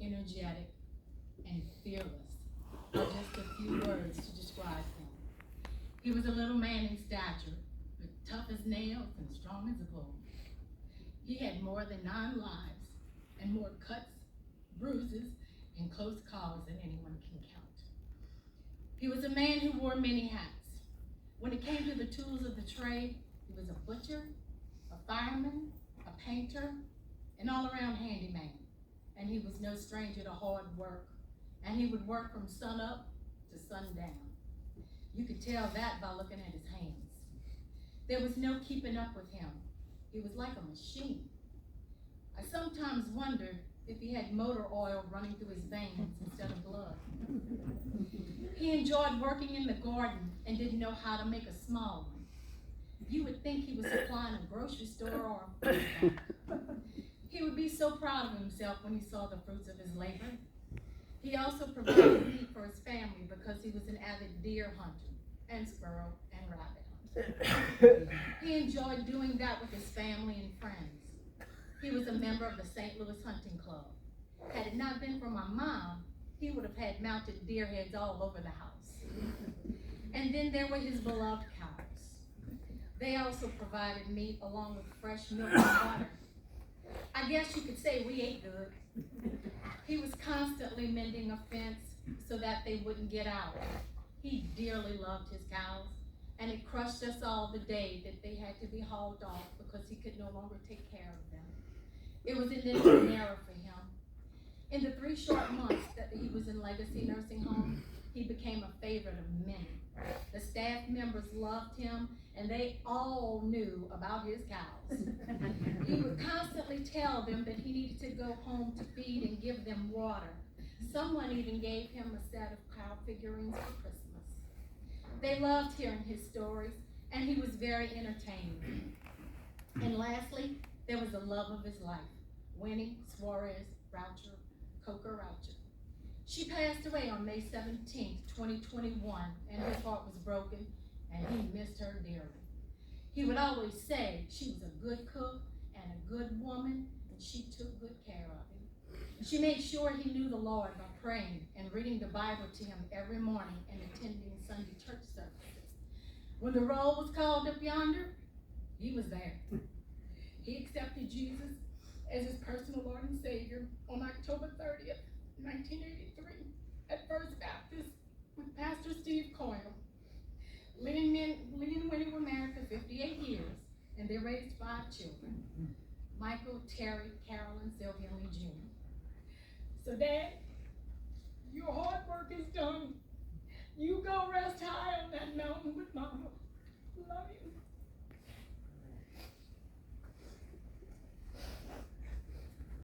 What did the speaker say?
energetic, and fearless are just a few words to describe him. He was a little man in stature, but tough as nails and strong as a bull. He had more than 9 lives and more cuts, bruises, and close calls than anyone can count. He was a man who wore many hats. When it came to the tools of the trade, he was a butcher, a fireman, a painter, an all-around handyman. And he was no stranger to hard work. And he would work from sunup to sundown. You could tell that by looking at his hands. There was no keeping up with him. He was like a machine. I sometimes wondered if he had motor oil running through his veins instead of blood. He enjoyed working in the garden and didn't know how to make a small one. You would think he was supplying a grocery store or a food bank. He would be so proud of himself when he saw the fruits of his labor. He also provided meat for his family because he was an avid deer hunter and squirrel and rabbit hunter. He enjoyed doing that with his family and friends. He was a member of the St. Louis Hunting Club. Had it not been for my mom, he would have had mounted deer heads all over the house. And then there were his beloved cows. They also provided meat along with fresh milk and butter. I guess you could say we ate good. He was constantly mending a fence so that they wouldn't get out. He dearly loved his cows, and it crushed us all the day that they had to be hauled off because he could no longer take care of them. It was an instant error for him. In the 3 short months that he was in Legacy Nursing Home, he became a favorite of many. The staff members loved him, and they all knew about his cows. He would constantly tell them that he needed to go home to feed and give them water. Someone even gave him a set of cow figurines for Christmas. They loved hearing his stories, and he was very entertaining. And lastly, there was the love of his life, Winnie Suarez Roucher, Coca Roucher. She passed away on May 17th, 2021, and his heart was broken, and he missed her dearly. He would always say she was a good cook and a good woman, and she took good care of him. She made sure he knew the Lord by praying and reading the Bible to him every morning and attending Sunday church services. When the roll was called up yonder, he was there. He accepted Jesus as his personal Lord and Savior on October 30th, 1983, at First Baptist with Pastor Steve Coyle. Lee and Winnie were married for 58 years, and they raised 5 children, Michael, Terry, Carolyn, Sylvia, and Lee Jr. So Dad, your hard work is done. You go rest high